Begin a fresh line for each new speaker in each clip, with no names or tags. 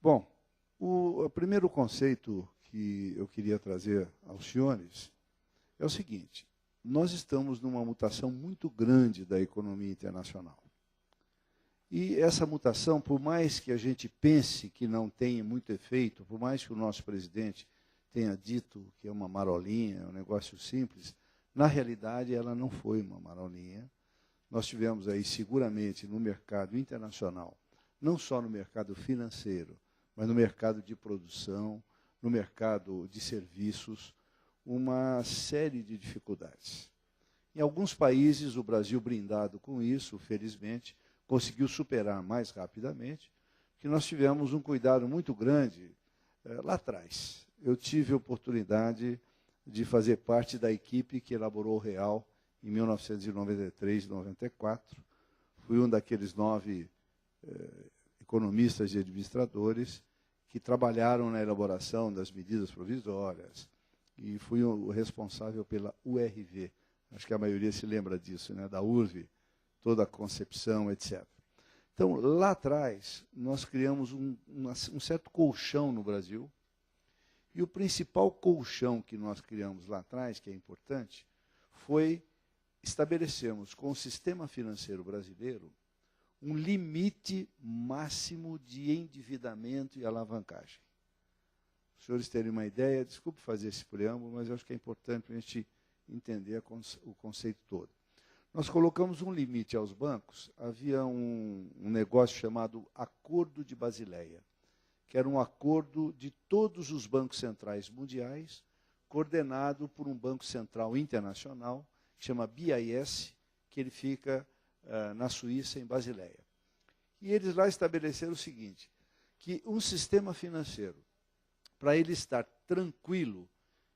Bom, o primeiro conceito que eu queria trazer aos senhores é o seguinte: nós estamos numa mutação muito grande da economia internacional. E essa mutação, por mais que a gente pense que não tenha muito efeito, por mais que o nosso presidente tenha dito que é uma marolinha, é um negócio simples, na realidade ela não foi uma marolinha. Nós tivemos aí seguramente no mercado internacional, não só no mercado financeiro, mas no mercado de produção, no mercado de serviços, uma série de dificuldades. Em alguns países, o Brasil, brindado com isso, felizmente, conseguiu superar mais rapidamente, que nós tivemos um cuidado muito grande lá atrás. Eu tive a oportunidade de fazer parte da equipe que elaborou o Real em 1993 e 94. Fui um daqueles 9 economistas e administradores que trabalharam na elaboração das medidas provisórias e fui o responsável pela URV. Acho que a maioria se lembra disso, né? Da URV, toda a concepção, etc. Então, lá atrás, nós criamos um certo colchão no Brasil, e o principal colchão que nós criamos lá atrás, que é importante, foi estabelecermos com o sistema financeiro brasileiro um limite máximo de endividamento e alavancagem. Os senhores terem uma ideia, desculpe fazer esse preâmbulo, mas eu acho que é importante a gente entender o conceito todo. Nós colocamos um limite aos bancos. Havia um negócio chamado Acordo de Basileia, que era um acordo de todos os bancos centrais mundiais, coordenado por um banco central internacional, que chama BIS, que ele fica na Suíça, em Basileia. E eles lá estabeleceram o seguinte, que um sistema financeiro, para ele estar tranquilo,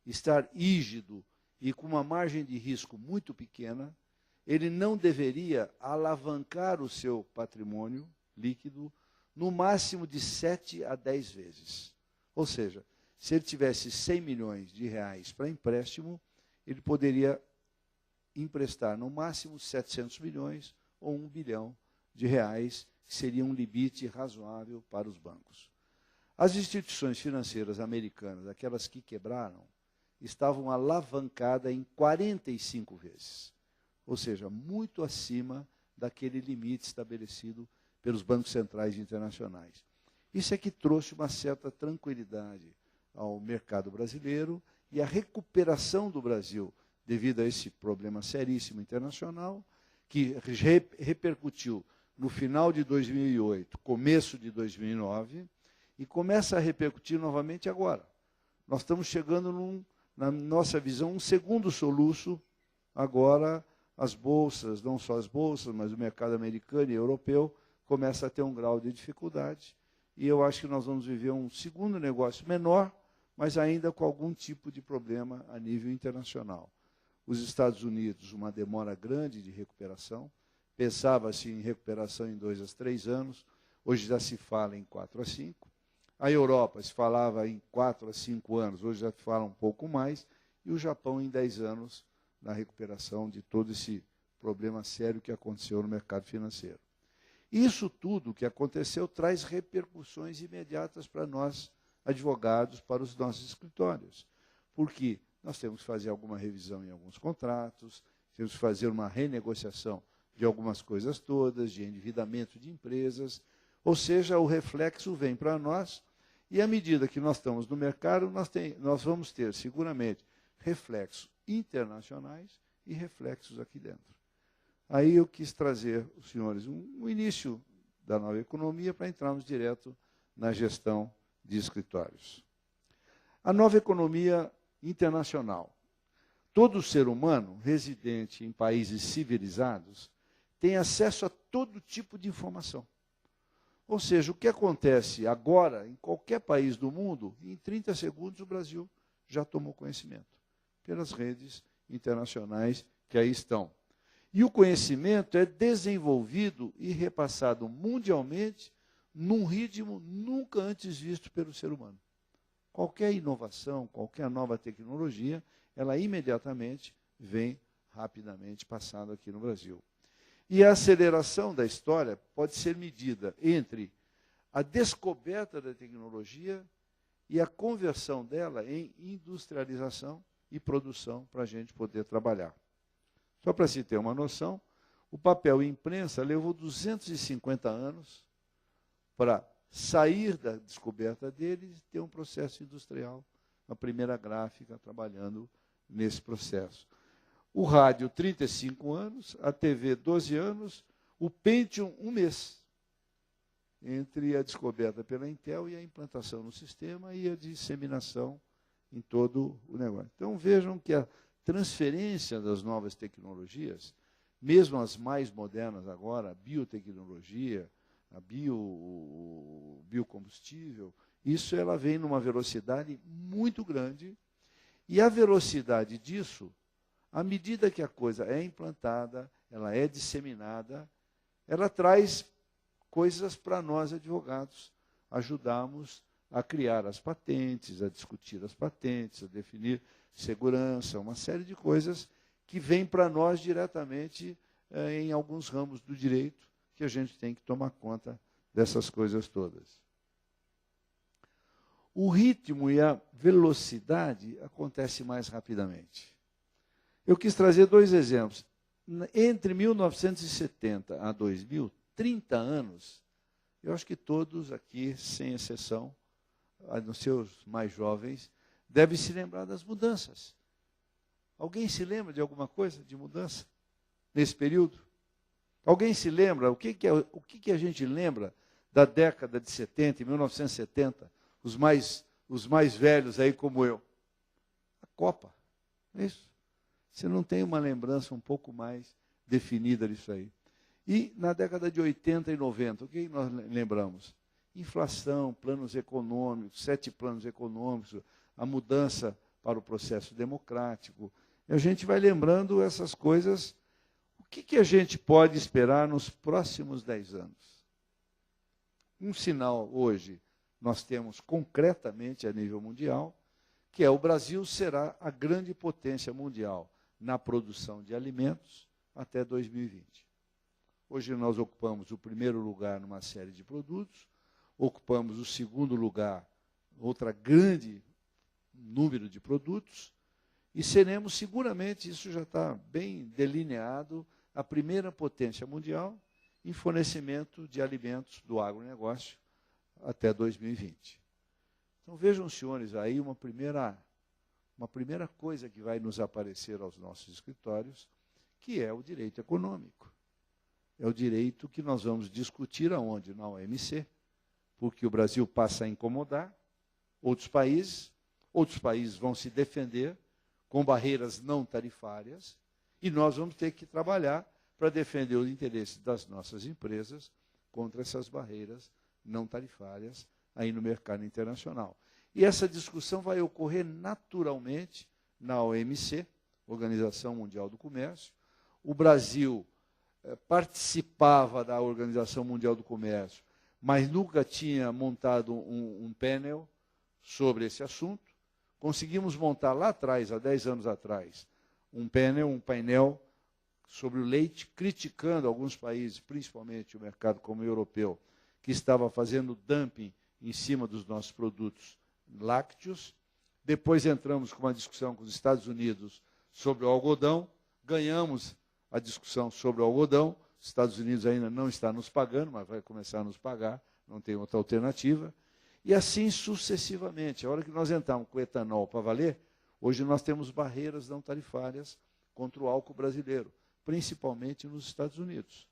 estar rígido e com uma margem de risco muito pequena, ele não deveria alavancar o seu patrimônio líquido no máximo de 7 a 10 vezes. Ou seja, se ele tivesse 100 milhões de reais para empréstimo, ele poderia emprestar no máximo 700 milhões ou 1 bilhão de reais, que seria um limite razoável para os bancos. As instituições financeiras americanas, aquelas que quebraram, estavam alavancadas em 45 vezes. Ou seja, muito acima daquele limite estabelecido pelos bancos centrais internacionais. Isso é que trouxe uma certa tranquilidade ao mercado brasileiro e a recuperação do Brasil, devido a esse problema seríssimo internacional, que repercutiu no final de 2008, começo de 2009, e começa a repercutir novamente agora. Nós estamos chegando, na nossa visão, um segundo soluço agora. As bolsas, não só as bolsas, mas o mercado americano e europeu, começa a ter um grau de dificuldade. E eu acho que nós vamos viver um segundo negócio menor, mas ainda com algum tipo de problema a nível internacional. Os Estados Unidos, uma demora grande de recuperação. Pensava-se em recuperação em 2 a 3 anos. Hoje já se fala em 4 a 5. A Europa se falava em 4 a 5 anos. Hoje já se fala um pouco mais. E o Japão em 10 anos, na recuperação de todo esse problema sério que aconteceu no mercado financeiro. Isso tudo que aconteceu traz repercussões imediatas para nós, advogados, para os nossos escritórios. Porque nós temos que fazer alguma revisão em alguns contratos, temos que fazer uma renegociação de algumas coisas todas, de endividamento de empresas, ou seja, o reflexo vem para nós, e à medida que nós estamos no mercado, nós vamos ter, seguramente, reflexos internacionais e reflexos aqui dentro. Aí eu quis trazer, os senhores, um início da nova economia para entrarmos direto na gestão de escritórios. A nova economia internacional. Todo ser humano residente em países civilizados tem acesso a todo tipo de informação. Ou seja, o que acontece agora em qualquer país do mundo, em 30 segundos o Brasil já tomou conhecimento, pelas redes internacionais que aí estão. E o conhecimento é desenvolvido e repassado mundialmente num ritmo nunca antes visto pelo ser humano. Qualquer inovação, qualquer nova tecnologia, ela imediatamente vem rapidamente passando aqui no Brasil. E a aceleração da história pode ser medida entre a descoberta da tecnologia e a conversão dela em industrialização e produção para a gente poder trabalhar. Só para se ter uma noção, o papel imprensa levou 250 anos para sair da descoberta dele e ter um processo industrial, a primeira gráfica trabalhando nesse processo. O rádio, 35 anos, a TV, 12 anos, o Pentium, 1 mês, entre a descoberta pela Intel e a implantação no sistema e a disseminação em todo o negócio. Então, vejam que a transferência das novas tecnologias, mesmo as mais modernas agora, a biotecnologia, a biocombustível, isso ela vem numa velocidade muito grande, e a velocidade disso, à medida que a coisa é implantada, ela é disseminada, ela traz coisas para nós, advogados, ajudarmos a criar as patentes, a discutir as patentes, a definir segurança, uma série de coisas que vêm para nós diretamente em alguns ramos do direito, que a gente tem que tomar conta dessas coisas todas. O ritmo e a velocidade acontecem mais rapidamente. Eu quis trazer 2 exemplos. Entre 1970 a 2000, 30 anos, eu acho que todos aqui, sem exceção, nos seus mais jovens, devem se lembrar das mudanças. Alguém se lembra de alguma coisa de mudança nesse período? Alguém se lembra? O que a gente lembra da década de 70, em 1970? Os mais velhos aí como eu. A Copa. É isso. Você não tem uma lembrança um pouco mais definida disso aí. E na década de 80 e 90, o que nós lembramos? Inflação, planos econômicos, 7 planos econômicos, a mudança para o processo democrático. E a gente vai lembrando essas coisas. O que a gente pode esperar nos próximos 10 anos? Um sinal hoje nós temos concretamente a nível mundial, que é o Brasil será a grande potência mundial na produção de alimentos até 2020. Hoje nós ocupamos o 1º lugar numa série de produtos, ocupamos o 2º lugar, outra grande número de produtos, e seremos seguramente, isso já está bem delineado, a primeira potência mundial em fornecimento de alimentos do agronegócio até 2020. Então vejam, senhores, aí uma primeira coisa que vai nos aparecer aos nossos escritórios, que é o direito econômico. É o direito que nós vamos discutir aonde? Na OMC, porque o Brasil passa a incomodar outros países vão se defender com barreiras não tarifárias, e nós vamos ter que trabalhar para defender os interesses das nossas empresas contra essas barreiras não tarifárias aí no mercado internacional. E essa discussão vai ocorrer naturalmente na OMC, Organização Mundial do Comércio. O Brasil participava da Organização Mundial do Comércio, mas nunca tinha montado um painel sobre esse assunto. Conseguimos montar lá atrás, há 10 anos atrás, um painel sobre o leite, criticando alguns países, principalmente o mercado como o europeu, que estava fazendo dumping em cima dos nossos produtos lácteos. Depois entramos com uma discussão com os Estados Unidos sobre o algodão, ganhamos a discussão sobre o algodão, os Estados Unidos ainda não está nos pagando, mas vai começar a nos pagar, não tem outra alternativa. E assim sucessivamente. A hora que nós entramos com o etanol para valer, hoje nós temos barreiras não tarifárias contra o álcool brasileiro, principalmente nos Estados Unidos.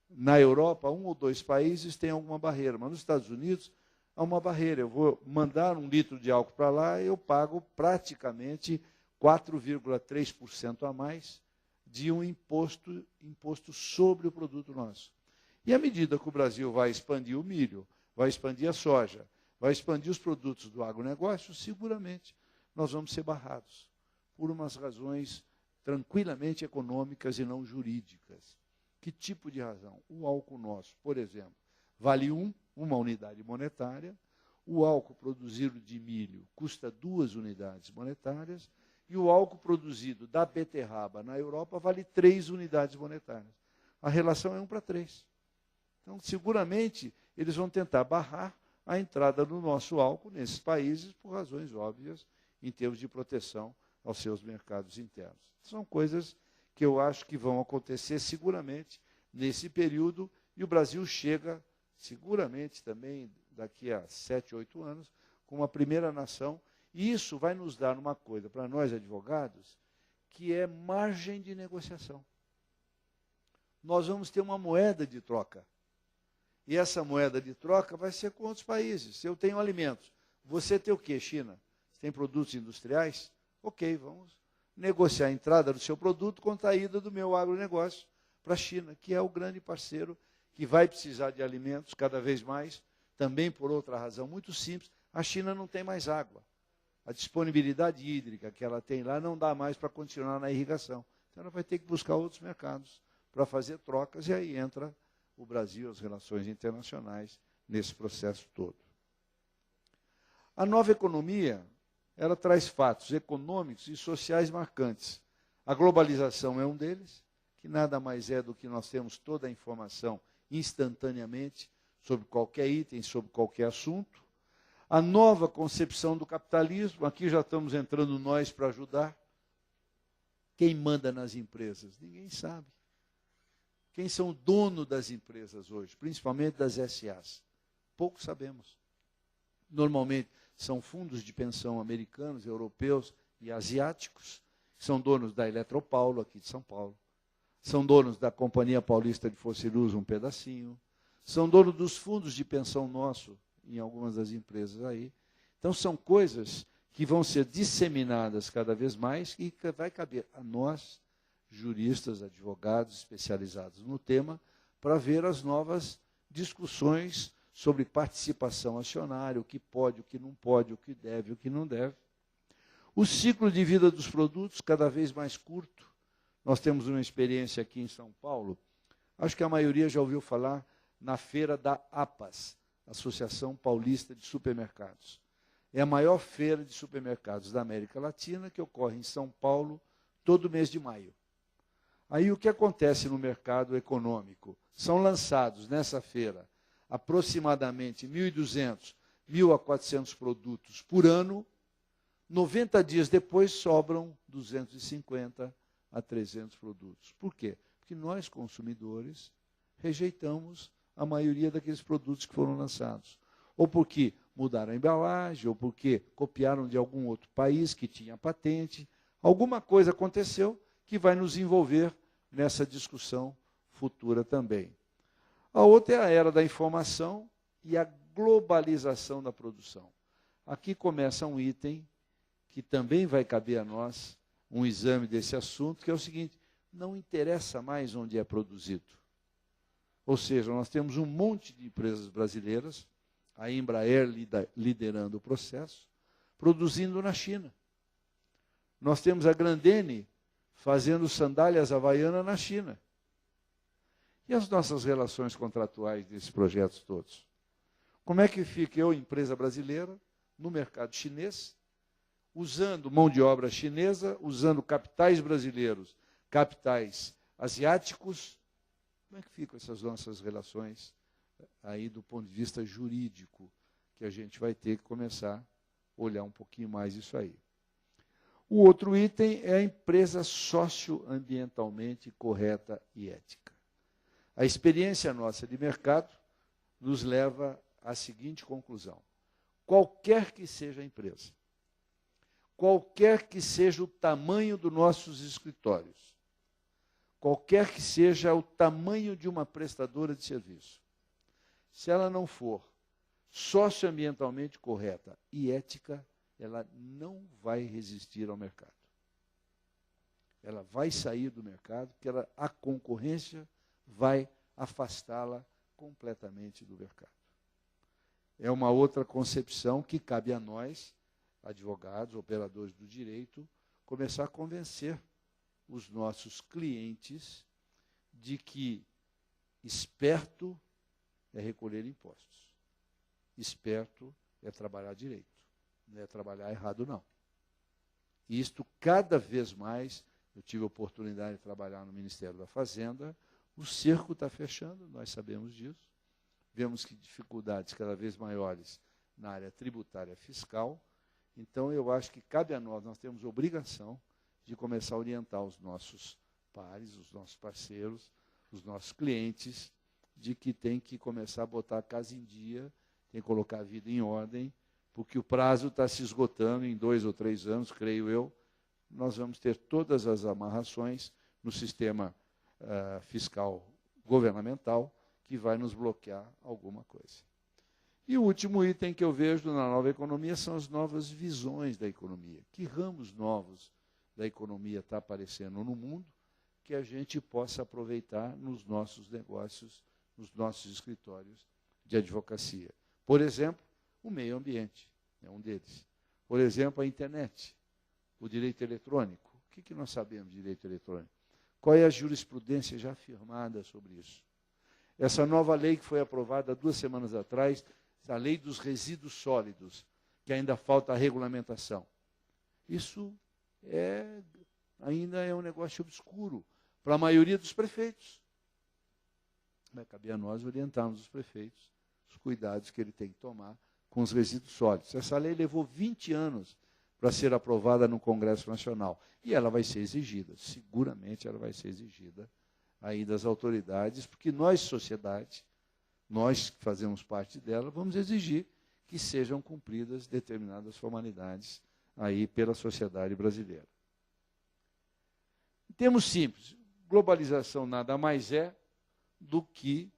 Na Europa, 1 ou 2 países têm alguma barreira, mas nos Estados Unidos há uma barreira. Eu vou mandar 1 litro de álcool para lá e eu pago praticamente 4,3% a mais de um imposto sobre o produto nosso. E à medida que o Brasil vai expandir o milho, vai expandir a soja, vai expandir os produtos do agronegócio, seguramente nós vamos ser barrados por umas razões tranquilamente econômicas e não jurídicas. Que tipo de razão? O álcool nosso, por exemplo, vale uma unidade monetária, o álcool produzido de milho custa 2 unidades monetárias, e o álcool produzido da beterraba na Europa vale 3 unidades monetárias. A relação é 1 para 3. Então, seguramente, eles vão tentar barrar a entrada do nosso álcool nesses países por razões óbvias em termos de proteção aos seus mercados internos. São coisas que eu acho que vão acontecer seguramente nesse período, e o Brasil chega, seguramente também, daqui a 7, 8 anos, como a primeira nação, e isso vai nos dar uma coisa, para nós advogados, que é margem de negociação. Nós vamos ter uma moeda de troca. E essa moeda de troca vai ser com outros países. Se eu tenho alimentos, você tem o quê, China? Você tem produtos industriais? Ok, vamos negociar a entrada do seu produto contra a ida do meu agronegócio para a China, que é o grande parceiro que vai precisar de alimentos cada vez mais, também por outra razão muito simples, a China não tem mais água. A disponibilidade hídrica que ela tem lá não dá mais para continuar na irrigação. Então ela vai ter que buscar outros mercados para fazer trocas, e aí entra o Brasil, as relações internacionais, nesse processo todo. A nova economia, ela traz fatos econômicos e sociais marcantes. A globalização é um deles, que nada mais é do que nós temos toda a informação instantaneamente sobre qualquer item, sobre qualquer assunto. A nova concepção do capitalismo, aqui já estamos entrando nós para ajudar. Quem manda nas empresas? Ninguém sabe. Quem são o dono das empresas hoje, principalmente das SAs? Pouco sabemos. Normalmente são fundos de pensão americanos, europeus e asiáticos, que são donos da Eletropaulo, aqui de São Paulo. São donos da Companhia Paulista de Força e Luz, um pedacinho. São donos dos fundos de pensão nosso, em algumas das empresas aí. Então, são coisas que vão ser disseminadas cada vez mais e que vai caber a nós, juristas, advogados especializados no tema, para ver as novas discussões sobre participação acionária, o que pode, o que não pode, o que deve, o que não deve. O ciclo de vida dos produtos cada vez mais curto. Nós temos uma experiência aqui em São Paulo, acho que a maioria já ouviu falar na feira da APAS, Associação Paulista de Supermercados. É a maior feira de supermercados da América Latina, que ocorre em São Paulo todo mês de maio. Aí o que acontece no mercado econômico? São lançados nessa feira aproximadamente 1.200, 1.000 a 400 produtos por ano. 90 dias depois sobram 250 a 300 produtos. Por quê? Porque nós, consumidores, rejeitamos a maioria daqueles produtos que foram lançados. Ou porque mudaram a embalagem, ou porque copiaram de algum outro país que tinha patente. Alguma coisa aconteceu que vai nos envolver nessa discussão futura também. A outra é a era da informação e a globalização da produção. Aqui começa um item que também vai caber a nós um exame desse assunto, que é o seguinte: não interessa mais onde é produzido. Ou seja, nós temos um monte de empresas brasileiras, a Embraer liderando o processo, produzindo na China. Nós temos a Grandene fazendo sandálias havaianas na China. E as nossas relações contratuais desses projetos todos? Como é que fica eu, empresa brasileira, no mercado chinês, usando mão de obra chinesa, usando capitais brasileiros, capitais asiáticos? Como é que ficam essas nossas relações aí do ponto de vista jurídico, que a gente vai ter que começar a olhar um pouquinho mais isso aí. O outro item é a empresa socioambientalmente correta e ética. A experiência nossa de mercado nos leva à seguinte conclusão: qualquer que seja a empresa, qualquer que seja o tamanho dos nossos escritórios, qualquer que seja o tamanho de uma prestadora de serviço, se ela não for socioambientalmente correta e ética, ela não vai resistir ao mercado. Ela vai sair do mercado, porque a concorrência vai afastá-la completamente do mercado. É uma outra concepção que cabe a nós, advogados, operadores do direito, começar a convencer os nossos clientes de que esperto é recolher impostos. Esperto é trabalhar direito. Não é trabalhar errado, não. E isto, cada vez mais, eu tive a oportunidade de trabalhar no Ministério da Fazenda, o cerco está fechando, nós sabemos disso. vemos que dificuldades cada vez maiores na área tributária fiscal. Então, eu acho que cabe a nós temos obrigação de começar a orientar os nossos pares, os nossos parceiros, os nossos clientes, de que tem que começar a botar a casa em dia, tem que colocar a vida em ordem, porque o prazo está se esgotando em 2 ou 3 anos, creio eu. Nós vamos ter todas as amarrações no sistema fiscal governamental que vai nos bloquear alguma coisa. E o último item que eu vejo na nova economia são as novas visões da economia. Que ramos novos da economia está aparecendo no mundo que a gente possa aproveitar nos nossos negócios, nos nossos escritórios de advocacia. Por exemplo, o meio ambiente é um deles. Por exemplo, a internet, o direito eletrônico. O que nós sabemos de direito eletrônico? Qual é a jurisprudência já afirmada sobre isso? Essa nova lei que foi aprovada 2 semanas atrás, a lei dos resíduos sólidos, que ainda falta a regulamentação. Isso ainda é um negócio obscuro para a maioria dos prefeitos. Vai caber a nós orientarmos os prefeitos, os cuidados que ele tem que tomar com os resíduos sólidos. Essa lei levou 20 anos para ser aprovada no Congresso Nacional. E ela vai ser exigida, seguramente ela vai ser exigida aí das autoridades, porque nós, sociedade, nós que fazemos parte dela, vamos exigir que sejam cumpridas determinadas formalidades aí pela sociedade brasileira. Em termos simples, globalização nada mais é do que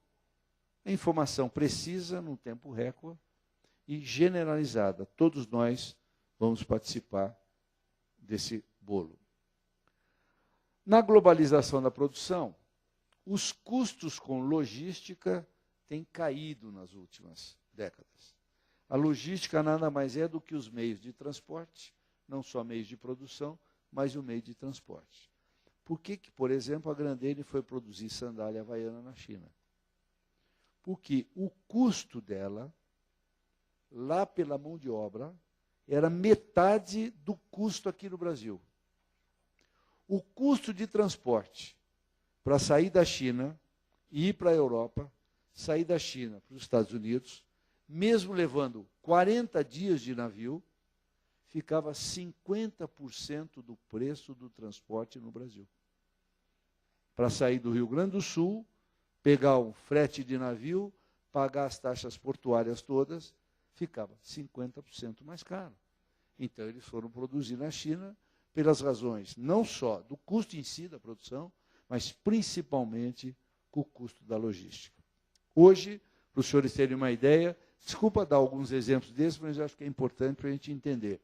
a informação precisa, num tempo recorde, e generalizada. Todos nós vamos participar desse bolo. Na globalização da produção, os custos com logística têm caído nas últimas décadas. A logística nada mais é do que os meios de transporte, não só meios de produção, mas o meio de transporte. Por que, por exemplo, a Grendene foi produzir sandália havaiana na China? Porque o custo dela, lá pela mão de obra, era metade do custo aqui no Brasil. O custo de transporte para sair da China e ir para a Europa, sair da China para os Estados Unidos, mesmo levando 40 dias de navio, ficava 50% do preço do transporte no Brasil. Para sair do Rio Grande do Sul, pegar um frete de navio, pagar as taxas portuárias todas, ficava 50% mais caro. Então, eles foram produzir na China pelas razões não só do custo em si da produção, mas principalmente com o custo da logística. Hoje, para os senhores terem uma ideia, desculpa dar alguns exemplos desses, mas eu acho que é importante para a gente entender.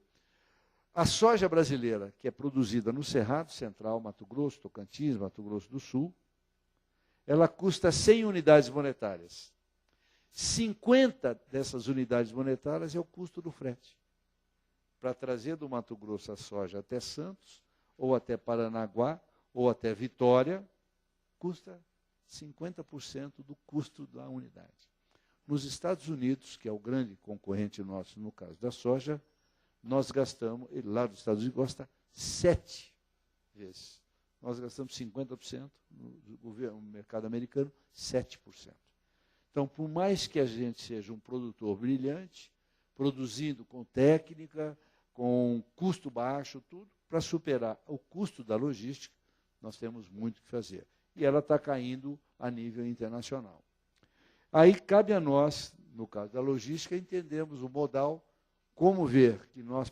A soja brasileira, que é produzida no Cerrado Central, Mato Grosso, Tocantins, Mato Grosso do Sul, ela custa 100 unidades monetárias. 50 dessas unidades monetárias é o custo do frete. Para trazer do Mato Grosso a soja até Santos, ou até Paranaguá, ou até Vitória, custa 50% do custo da unidade. Nos Estados Unidos, que é o grande concorrente nosso no caso da soja, nós gastamos, ele lá dos Estados Unidos gosta 7 vezes. Nós gastamos 50%, no mercado americano, 7%. Então, por mais que a gente seja um produtor brilhante, produzindo com técnica, com custo baixo, tudo, para superar o custo da logística, nós temos muito que fazer. E ela está caindo a nível internacional. Aí cabe a nós, no caso da logística, entendermos o modal, como ver que nós,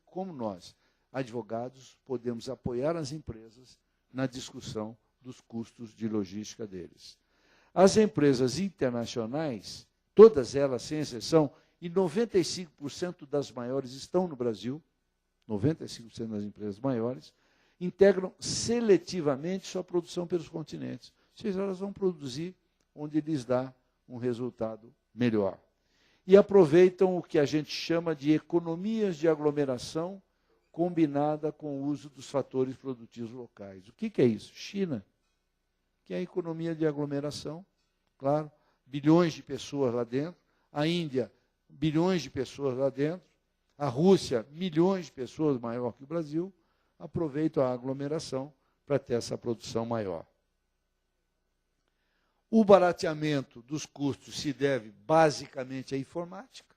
como nós, advogados, podemos apoiar as empresas na discussão dos custos de logística deles. As empresas internacionais, todas elas, sem exceção, e 95% das maiores estão no Brasil, 95% das empresas maiores, integram seletivamente sua produção pelos continentes. Ou seja, elas vão produzir onde lhes dá um resultado melhor. E aproveitam o que a gente chama de economias de aglomeração combinada com o uso dos fatores produtivos locais. O que é isso? China, que é a economia de aglomeração, claro, bilhões de pessoas lá dentro. A Índia, bilhões de pessoas lá dentro. A Rússia, milhões de pessoas, maior que o Brasil. Aproveitam a aglomeração para ter essa produção maior. O barateamento dos custos se deve basicamente à informática,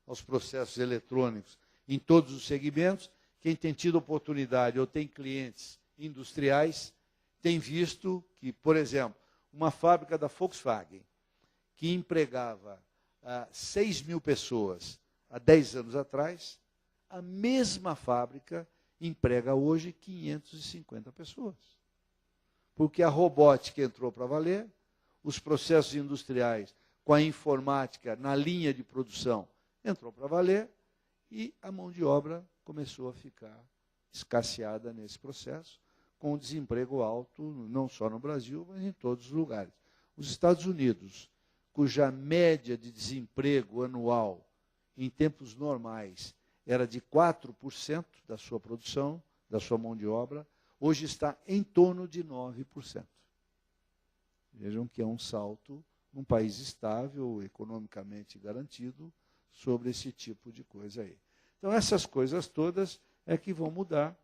aos processos eletrônicos em todos os segmentos. Quem tem tido oportunidade ou tem clientes industriais tem visto que, por exemplo, uma fábrica da Volkswagen, que empregava 6 mil pessoas há 10 anos atrás, a mesma fábrica emprega hoje 550 pessoas. Porque a robótica entrou para valer, os processos industriais com a informática na linha de produção entrou para valer e a mão de obra começou a ficar escasseada nesse processo, com o desemprego alto, não só no Brasil, mas em todos os lugares. Os Estados Unidos, cuja média de desemprego anual em tempos normais era de 4% da sua produção, da sua mão de obra, hoje está em torno de 9%. Vejam que é um salto num país estável, economicamente garantido, sobre esse tipo de coisa aí. Então, essas coisas todas é que vão mudar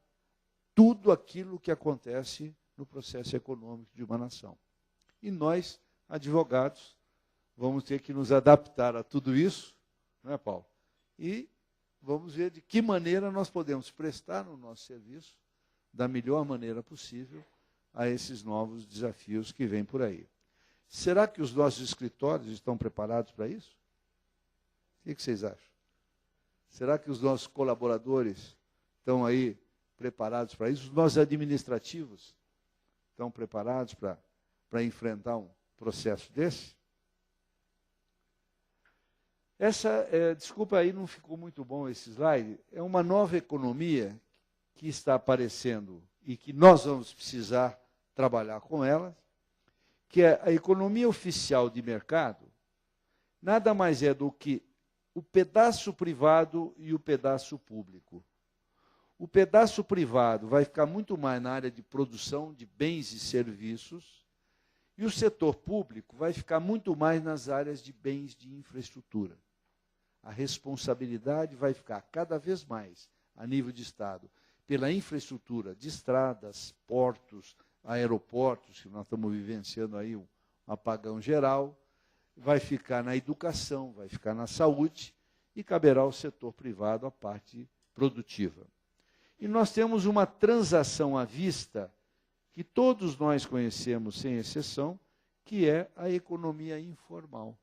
tudo aquilo que acontece no processo econômico de uma nação. E nós, advogados, vamos ter que nos adaptar a tudo isso, não é, Paulo? E vamos ver de que maneira nós podemos prestar o nosso serviço da melhor maneira possível a esses novos desafios que vêm por aí. Será que os nossos escritórios estão preparados para isso? O que vocês acham? Será que os nossos colaboradores estão aí preparados para isso? Os nossos administrativos estão preparados para enfrentar um processo desse? Desculpa aí, não ficou muito bom esse slide. É uma nova economia que está aparecendo e que nós vamos precisar trabalhar com ela, que é a economia oficial de mercado, nada mais é do que o pedaço privado e o pedaço público. O pedaço privado vai ficar muito mais na área de produção de bens e serviços, e o setor público vai ficar muito mais nas áreas de bens de infraestrutura. A responsabilidade vai ficar cada vez mais, a nível de Estado, pela infraestrutura de estradas, portos, aeroportos, que nós estamos vivenciando aí um apagão geral, vai ficar na educação, vai ficar na saúde, e caberá ao setor privado a parte produtiva. E nós temos uma transação à vista, que todos nós conhecemos, sem exceção, que é a economia informal,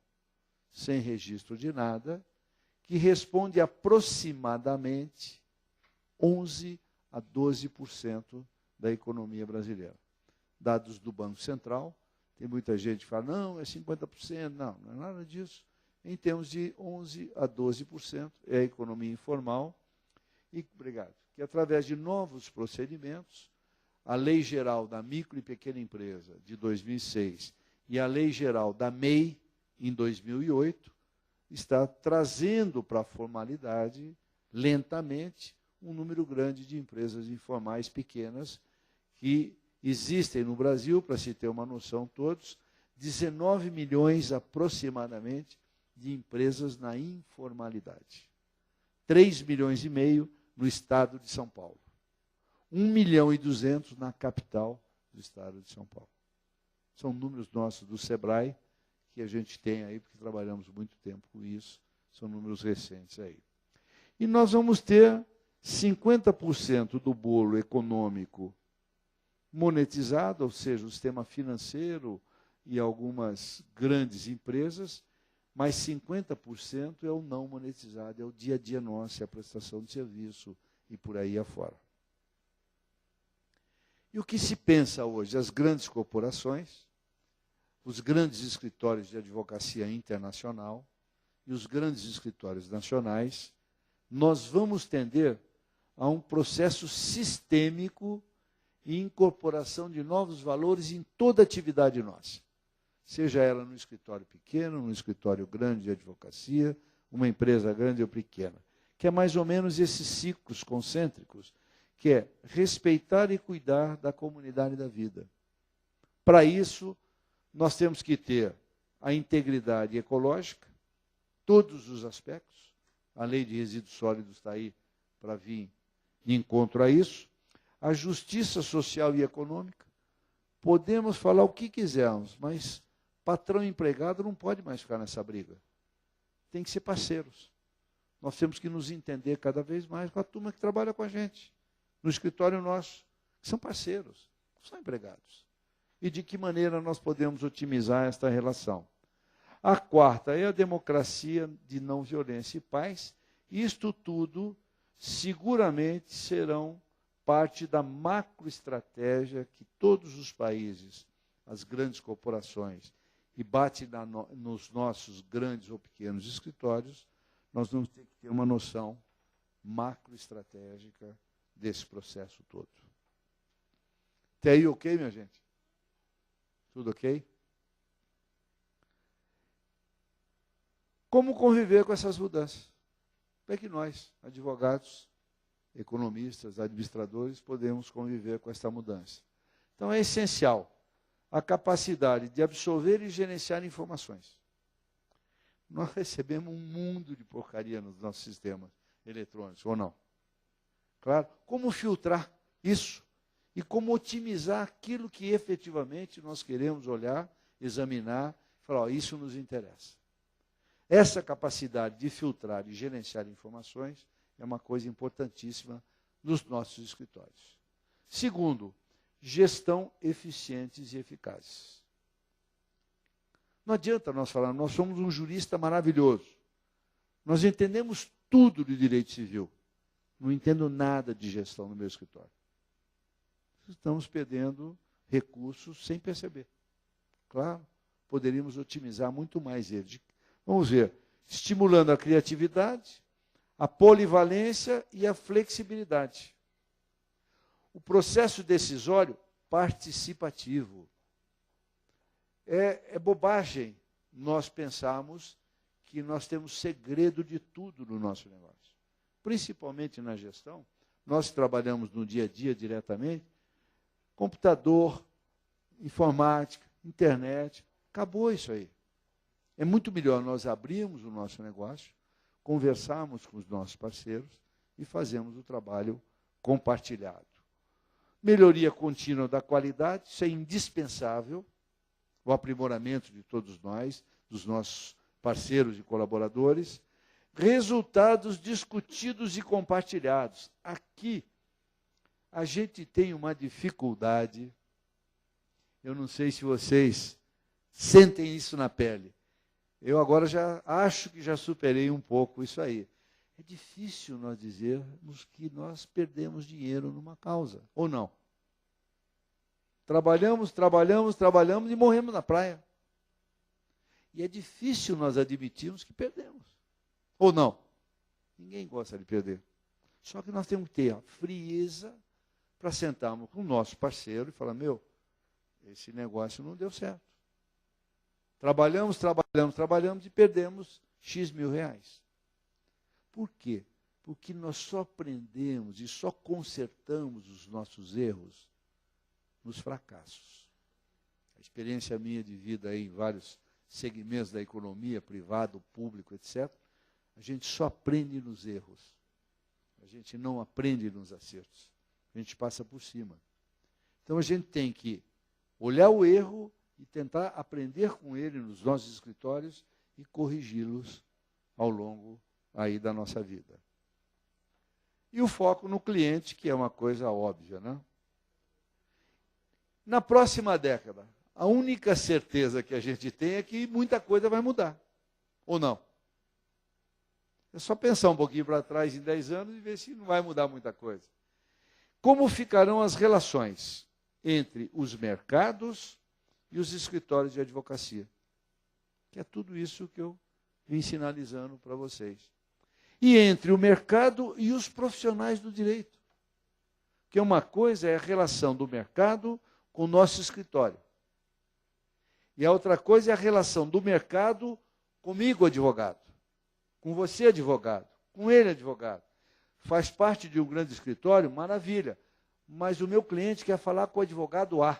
sem registro de nada, que responde aproximadamente 11% a 12% da economia brasileira. Dados do Banco Central, tem muita gente que fala, não, é 50%, não é nada disso. Em termos de 11% a 12% é a economia informal, e, obrigado, que através de novos procedimentos, a Lei Geral da Micro e Pequena Empresa, de 2006, e a Lei Geral da MEI, em 2008, está trazendo para a formalidade, lentamente, um número grande de empresas informais pequenas que existem no Brasil, para se ter uma noção todos, 19 milhões aproximadamente de empresas na informalidade. 3 milhões e meio no estado de São Paulo. 1 milhão e 200 na capital do estado de São Paulo. São números nossos do SEBRAE, que a gente tem aí, porque trabalhamos muito tempo com isso, são números recentes aí. E nós vamos ter 50% do bolo econômico monetizado, ou seja, o sistema financeiro e algumas grandes empresas, mas 50% é o não monetizado, é o dia a dia nosso, é a prestação de serviço e por aí afora. E o que se pensa hoje? As grandes corporações, os grandes escritórios de advocacia internacional e os grandes escritórios nacionais, nós vamos tender a um processo sistêmico e incorporação de novos valores em toda atividade nossa. Seja ela no escritório pequeno, no escritório grande de advocacia, uma empresa grande ou pequena. Que é mais ou menos esses ciclos concêntricos, que é respeitar e cuidar da comunidade da vida. Para isso, nós temos que ter a integridade ecológica, todos os aspectos. A lei de resíduos sólidos está aí para vir de encontro a isso. A justiça social e econômica. Podemos falar o que quisermos, mas Patrão e empregado não pode mais ficar nessa briga. Tem que ser parceiros. Nós temos que nos entender cada vez mais com a turma que trabalha com a gente, no escritório nosso, que são parceiros, não são empregados. E de que maneira nós podemos otimizar esta relação? A quarta é a democracia de não violência e paz. Isto tudo seguramente serão parte da macroestratégia que todos os países, as grandes corporações, e bate nos nossos grandes ou pequenos escritórios, nós vamos ter que ter uma noção macroestratégica desse processo todo. Até aí ok, minha gente? Tudo ok? Como conviver com essas mudanças? Como é que nós, advogados, economistas, administradores, podemos conviver com essa mudança? Então é essencial a capacidade de absorver e gerenciar informações. Nós recebemos um mundo de porcaria nos nossos sistemas eletrônicos, ou não? Claro, como filtrar isso e como otimizar aquilo que efetivamente nós queremos olhar, examinar, falar, ó, isso nos interessa. Essa capacidade de filtrar e gerenciar informações é uma coisa importantíssima nos nossos escritórios. Segundo, gestão eficientes e eficazes. Não adianta nós falarmos, nós somos um jurista maravilhoso. Nós entendemos tudo de direito civil. Não entendo nada de gestão no meu escritório. Estamos perdendo recursos sem perceber. Claro, poderíamos otimizar muito mais eles. Vamos ver, estimulando a criatividade, a polivalência e a flexibilidade. O processo decisório participativo. É bobagem nós pensarmos que nós temos segredo de tudo no nosso negócio. Principalmente na gestão, nós trabalhamos no dia a dia diretamente, computador, informática, internet, acabou isso aí. É muito melhor nós abrirmos o nosso negócio, conversarmos com os nossos parceiros e fazermos o trabalho compartilhado. Melhoria contínua da qualidade, isso é indispensável, o aprimoramento de todos nós, dos nossos parceiros e colaboradores. Resultados discutidos e compartilhados. Aqui, a gente tem uma dificuldade, eu não sei se vocês sentem isso na pele. Eu agora já acho que já superei um pouco isso aí. É difícil nós dizermos que nós perdemos dinheiro numa causa, ou não? Trabalhamos e morremos na praia. E é difícil nós admitirmos que perdemos. Ou não? Ninguém gosta de perder. Só que nós temos que ter a frieza para sentarmos com o nosso parceiro e falar, meu, esse negócio não deu certo. Trabalhamos e perdemos X mil reais. Por quê? Porque nós só aprendemos e só consertamos os nossos erros nos fracassos. A experiência minha de vida aí em vários segmentos da economia, privado, público, etc., a gente só aprende nos erros. A gente não aprende nos acertos. A gente passa por cima. Então a gente tem que olhar o erro e tentar aprender com ele nos nossos escritórios e corrigi-los ao longo aí da nossa vida. E o foco no cliente, que é uma coisa óbvia, né? Na próxima década, a única certeza que a gente tem é que muita coisa vai mudar. Ou não? É só pensar um pouquinho para trás em 10 anos e ver se não vai mudar muita coisa. Como ficarão as relações entre os mercados e os escritórios de advocacia? Que é tudo isso que eu vim sinalizando para vocês. E entre o mercado e os profissionais do direito. Que uma coisa é a relação do mercado com o nosso escritório. E a outra coisa é a relação do mercado comigo, advogado. Com você, advogado. Com ele, advogado. Faz parte de um grande escritório, maravilha. Mas o meu cliente quer falar com o advogado A,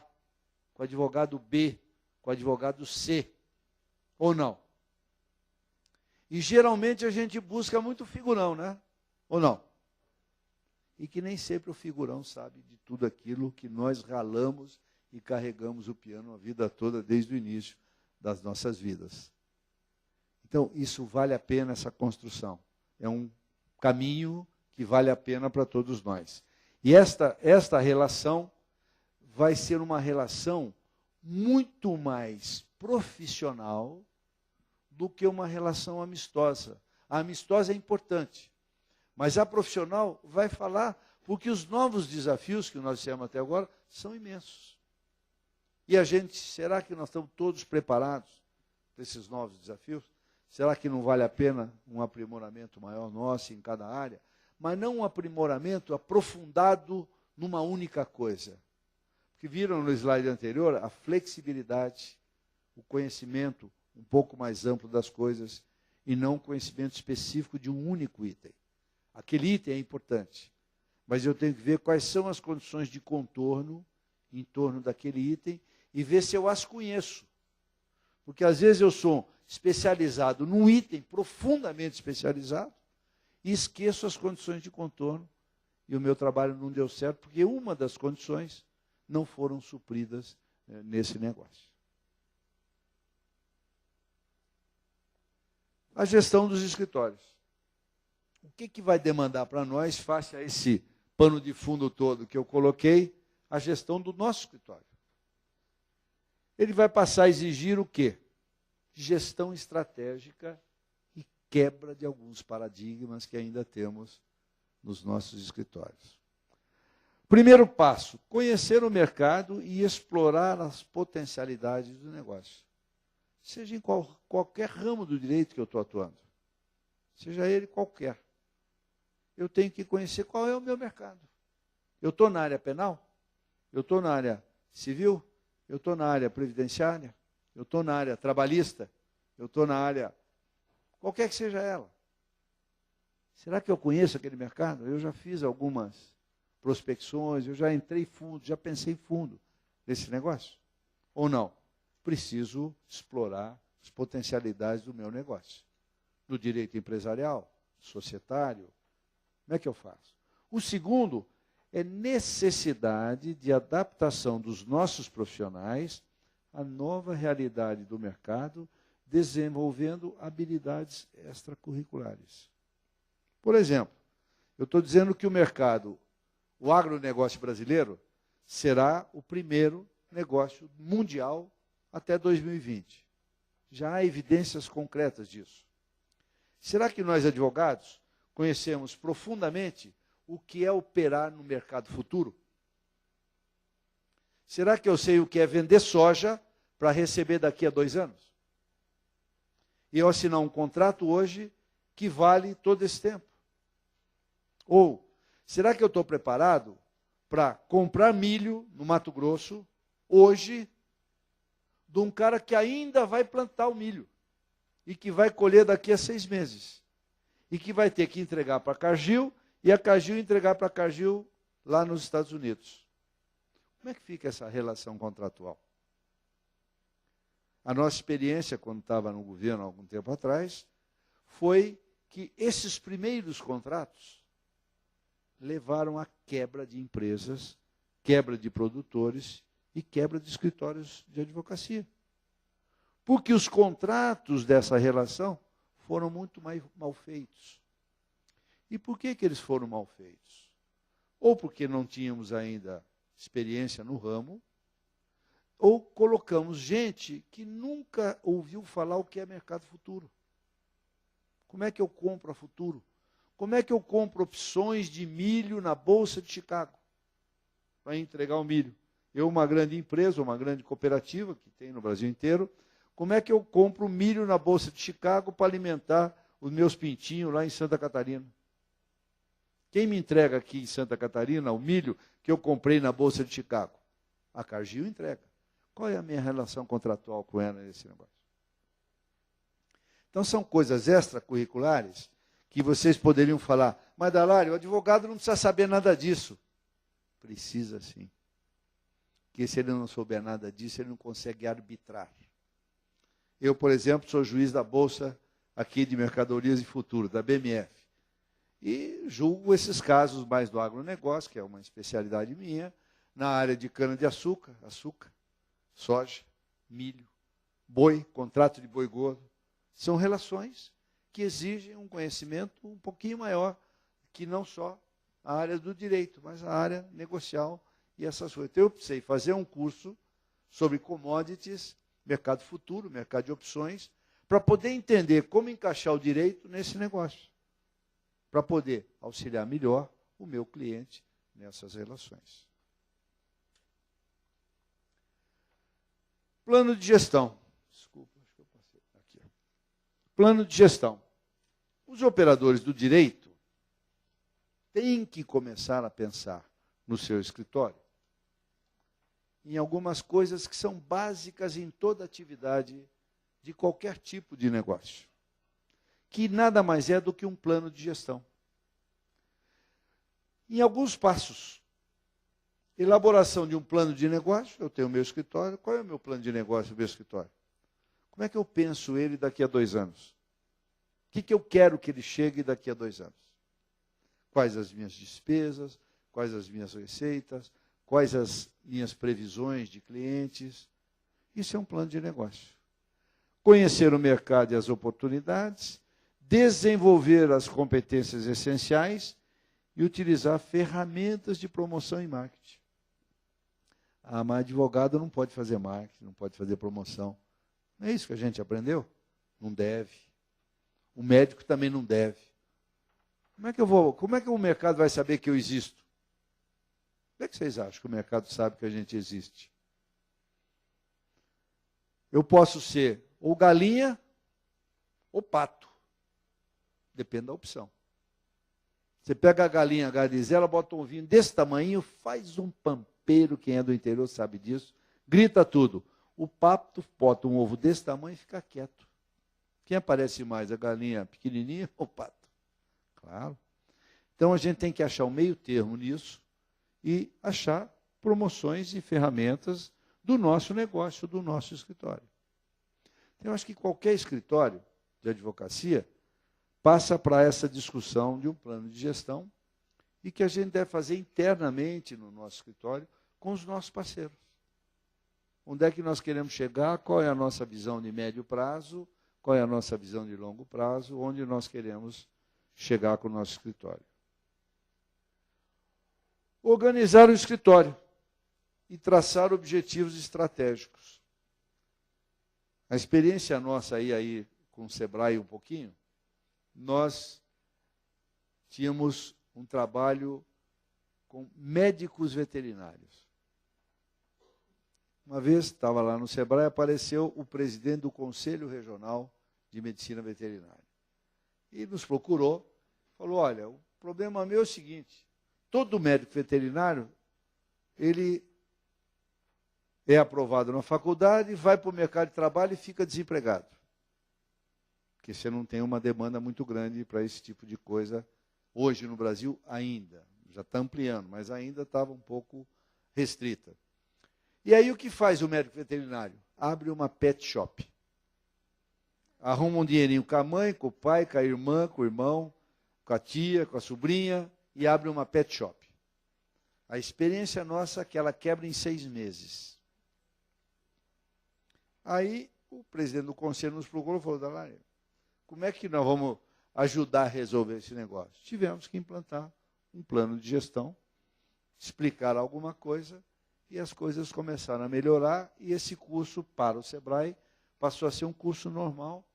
com o advogado B, com o advogado C. Ou não? E geralmente a gente busca muito figurão, né? Ou não? E que nem sempre o figurão sabe de tudo aquilo que nós ralamos e carregamos o piano a vida toda, desde o início das nossas vidas. Então, isso vale a pena, essa construção. É um caminho que vale a pena para todos nós. E esta relação vai ser uma relação muito mais profissional do que uma relação amistosa. A amistosa é importante, mas a profissional vai falar, porque os novos desafios que nós temos até agora são imensos. E a gente, será que nós estamos todos preparados para esses novos desafios? Será que não vale a pena um aprimoramento maior nosso em cada área? Mas não um aprimoramento aprofundado numa única coisa. Porque viram no slide anterior a flexibilidade, o conhecimento um pouco mais amplo das coisas e não um conhecimento específico de um único item. Aquele item é importante, mas eu tenho que ver quais são as condições de contorno em torno daquele item e ver se eu as conheço. Porque às vezes eu sou especializado num item profundamente especializado e esqueço as condições de contorno e o meu trabalho não deu certo porque uma das condições não foram supridas nesse negócio. A gestão dos escritórios. O que vai demandar para nós, face a esse pano de fundo todo que eu coloquei, a gestão do nosso escritório? Ele vai passar a exigir o quê? Gestão estratégica e quebra de alguns paradigmas que ainda temos nos nossos escritórios. Primeiro passo, conhecer o mercado e explorar as potencialidades do negócio. Seja em qualquer ramo do direito que eu estou atuando. Seja ele qualquer. Eu tenho que conhecer qual é o meu mercado. Eu estou na área penal? Eu estou na área civil? Eu estou na área previdenciária? Eu estou na área trabalhista? Eu estou na área... qualquer que seja ela. Será que eu conheço aquele mercado? Eu já fiz algumas prospecções, eu já entrei fundo, já pensei fundo nesse negócio? Ou não? Preciso explorar as potencialidades do meu negócio. No direito empresarial, societário, como é que eu faço? O segundo é necessidade de adaptação dos nossos profissionais à nova realidade do mercado, desenvolvendo habilidades extracurriculares. Por exemplo, eu estou dizendo que o mercado, o agronegócio brasileiro, será o primeiro negócio mundial até 2020. Já há evidências concretas disso. Será que nós, advogados, conhecemos profundamente o que é operar no mercado futuro? Será que eu sei o que é vender soja para receber daqui a 2 anos? E eu assinar um contrato hoje que vale todo esse tempo? Ou, será que eu estou preparado para comprar milho no Mato Grosso, hoje, de um cara que ainda vai plantar o milho e que vai colher daqui a 6 meses e que vai ter que entregar para a Cargill e a Cargill entregar para a Cargill lá nos Estados Unidos? Como é que fica essa relação contratual? A nossa experiência, quando estava no governo há algum tempo atrás, foi que esses primeiros contratos levaram à quebra de empresas, quebra de produtores e quebra de escritórios de advocacia. Porque os contratos dessa relação foram muito mal feitos. E por que eles foram mal feitos? Ou porque não tínhamos ainda experiência no ramo, ou colocamos gente que nunca ouviu falar o que é mercado futuro. Como é que eu compro a futuro? Como é que eu compro opções de milho na Bolsa de Chicago para entregar o milho? Eu, uma grande empresa, uma grande cooperativa, que tem no Brasil inteiro, como é que eu compro milho na Bolsa de Chicago para alimentar os meus pintinhos lá em Santa Catarina? Quem me entrega aqui em Santa Catarina o milho que eu comprei na Bolsa de Chicago? A Cargill entrega. Qual é a minha relação contratual com ela nesse negócio? Então, são coisas extracurriculares que vocês poderiam falar, mas, Dalário, o advogado não precisa saber nada disso. Precisa sim. Porque se ele não souber nada disso, ele não consegue arbitrar. Eu, por exemplo, sou juiz da Bolsa aqui de Mercadorias e Futuro, da BMF. E julgo esses casos mais do agronegócio, que é uma especialidade minha, na área de cana-de-açúcar, açúcar, soja, milho, boi, contrato de boi gordo. São relações que exigem um conhecimento um pouquinho maior, que não só a área do direito, mas a área negocial e essas coisas. Então, eu precisei fazer um curso sobre commodities, mercado futuro, mercado de opções, para poder entender como encaixar o direito nesse negócio, para poder auxiliar melhor o meu cliente nessas relações. Plano de gestão. Desculpa, acho que eu passei aqui. Plano de gestão. Os operadores do direito têm que começar a pensar no seu escritório em algumas coisas que são básicas em toda atividade de qualquer tipo de negócio, que nada mais é do que um plano de gestão. Em alguns passos, elaboração de um plano de negócio, eu tenho o meu escritório, qual é o meu plano de negócio do meu escritório? Como é que eu penso ele daqui a 2 anos? O que eu quero que ele chegue daqui a 2 anos? Quais as minhas despesas, quais as minhas receitas, quais as minhas previsões de clientes? Isso é um plano de negócio. Conhecer o mercado e as oportunidades, desenvolver as competências essenciais e utilizar ferramentas de promoção e marketing. Ah, mas advogado não pode fazer marketing, não pode fazer promoção. Não é isso que a gente aprendeu? Não deve. O médico também não deve. Como é que o mercado vai saber que eu existo? Como é que vocês acham que o mercado sabe que a gente existe? Eu posso ser ou galinha ou pato. Depende da opção. Você pega a galinha, a garizela, bota um ovinho desse tamanho, faz um pampeiro, quem é do interior sabe disso, grita tudo. O pato bota um ovo desse tamanho e fica quieto. Quem aparece mais, a galinha pequenininha ou o pato? Claro. Então a gente tem que achar um meio termo nisso e achar promoções e ferramentas do nosso negócio, do nosso escritório. Então, eu acho que qualquer escritório de advocacia passa para essa discussão de um plano de gestão e que a gente deve fazer internamente no nosso escritório com os nossos parceiros. Onde é que nós queremos chegar, qual é a nossa visão de médio prazo, qual é a nossa visão de longo prazo, onde nós queremos chegar com o nosso escritório. Organizar o escritório e traçar objetivos estratégicos. A experiência nossa aí com o Sebrae um pouquinho, nós tínhamos um trabalho com médicos veterinários. Uma vez, estava lá no Sebrae, apareceu o presidente do Conselho Regional de Medicina Veterinária. E nos procurou, falou, olha, o problema meu é o seguinte, todo médico veterinário, ele é aprovado na faculdade, vai para o mercado de trabalho e fica desempregado. Porque você não tem uma demanda muito grande para esse tipo de coisa hoje no Brasil ainda. Já está ampliando, mas ainda estava um pouco restrita. E aí o que faz o médico veterinário? Abre uma pet shop. Arruma um dinheirinho com a mãe, com o pai, com a irmã, com o irmão, com a tia, com a sobrinha, e abre uma pet shop. A experiência nossa é que ela quebra em 6 meses. Aí o presidente do conselho nos procurou e falou, Dalari, como é que nós vamos ajudar a resolver esse negócio? Tivemos que implantar um plano de gestão, explicar alguma coisa, e as coisas começaram a melhorar, e esse curso para o Sebrae passou a ser um curso normal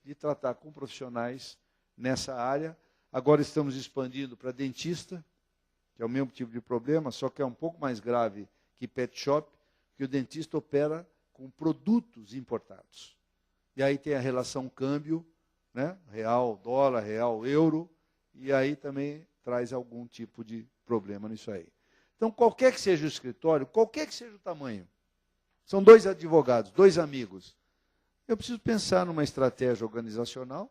de tratar com profissionais nessa área. Agora estamos expandindo para dentista, que é o mesmo tipo de problema, só que é um pouco mais grave que pet shop, que o dentista opera com produtos importados. E aí tem a relação câmbio, né? Real, dólar, real, euro, e aí também traz algum tipo de problema nisso aí. Então, qualquer que seja o escritório, qualquer que seja o tamanho, são 2 advogados, 2 amigos. Eu preciso pensar numa estratégia organizacional,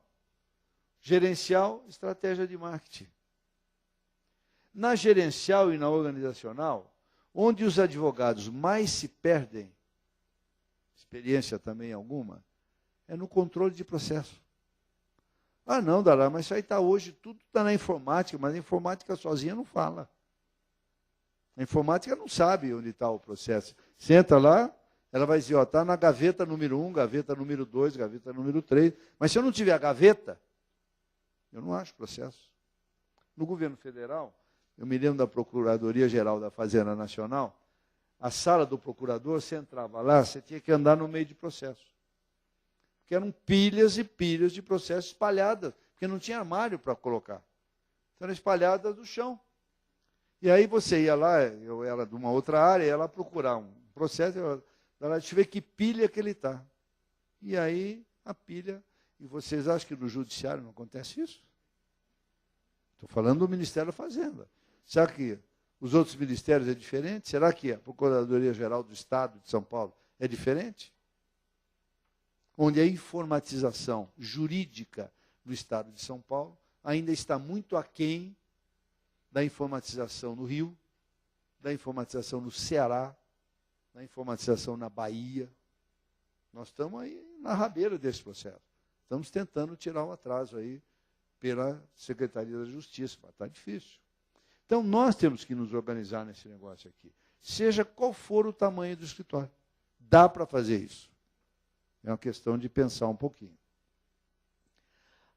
gerencial, estratégia de marketing. Na gerencial e na organizacional, onde os advogados mais se perdem, experiência também alguma, é no controle de processo. Ah, não, Dalá, mas isso aí está hoje, tudo está na informática, mas a informática sozinha não fala. A informática não sabe onde está o processo. Senta lá, Ela vai dizer, ó, está na gaveta número 1, gaveta número 2, gaveta número 3. Mas se eu não tiver a gaveta, eu não acho processo. No governo federal, eu me lembro da Procuradoria-Geral da Fazenda Nacional, a sala do procurador, você entrava lá, você tinha que andar no meio de processo. Porque eram pilhas e pilhas de processos espalhadas, porque não tinha armário para colocar. Então, eram espalhadas do chão. E aí você ia lá, eu era de uma outra área, ia lá procurar um processo, deixa eu ver que pilha que ele está. E aí, a pilha... E vocês acham que no judiciário não acontece isso? Estou falando do Ministério da Fazenda. Será que os outros ministérios é diferente? Será que a Procuradoria-Geral do Estado de São Paulo é diferente? Onde a informatização jurídica do Estado de São Paulo ainda está muito aquém da informatização no Rio, da informatização no Ceará, da informatização na Bahia. Nós estamos aí na rabeira desse processo. Estamos tentando tirar o atraso aí pela Secretaria da Justiça, mas está difícil. Então, nós temos que nos organizar nesse negócio aqui. Seja qual for o tamanho do escritório. Dá para fazer isso. É uma questão de pensar um pouquinho.